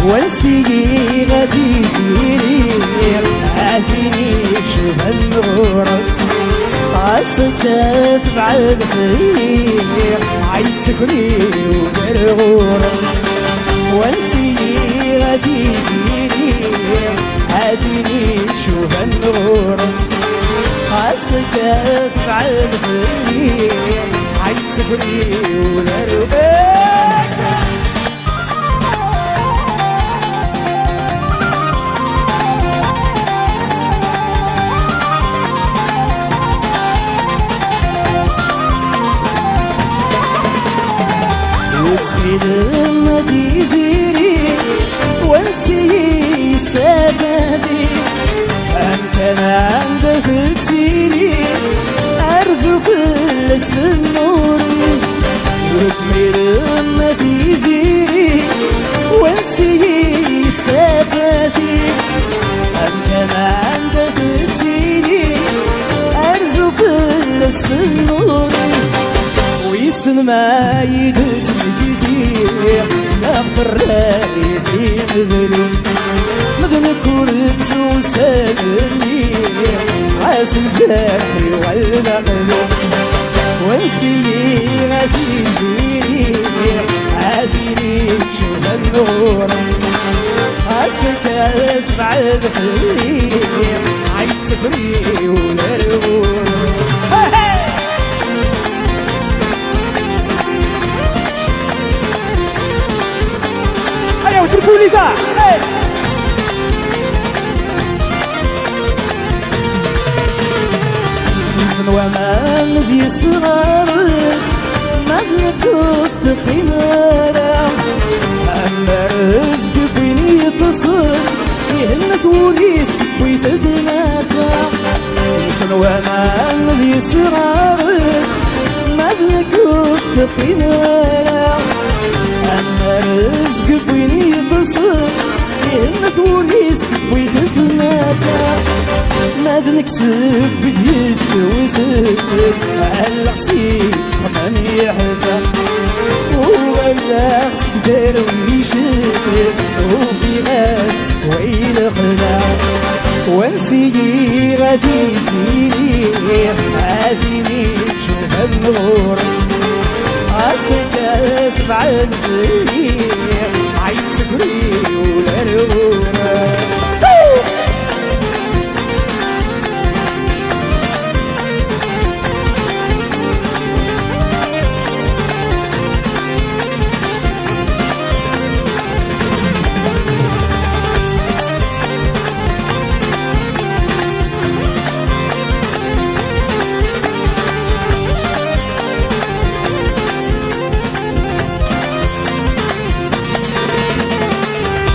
ونسيي غادي زيري عافيني شوف النورس عصدت بعد خير عيد سكري وبالغورس ونسيي غادي زيري عافيني شوف النورس عصدت بعد خير عيد سكري وبالغورس وتخيل مدي زيري ونسي سببي أنت عند فتيري أرزق السنوري وتخيل مدي زيري ونسي سببي أنت عند فتيري أرزق السنوري ويسن ما يدت مجدير نغفر رالي في مذن كورت وسالني عاس الجاحي والمقلوب ونسي غادي زيري عاديني شوف النورس عسكت بعد خلي عيد سفري ولا الغور وتركولي ذا وما ذي صغار ما كفت قمارة أما رزق بني تصل يهنت وليس ويتزنافع وما ذي صغار ما كفت قمارة أما رزق بني تصل يهنت وليس ويتزنافع ما نكسب بديت وثبت على حسيت خمام يحفى وغلا خسك دار ويشفت وفي غاس وعيل خلع ونسيي غادي زيني عافيني شوف النورس عسكت بعد ذي عيد سكري ولا الغورة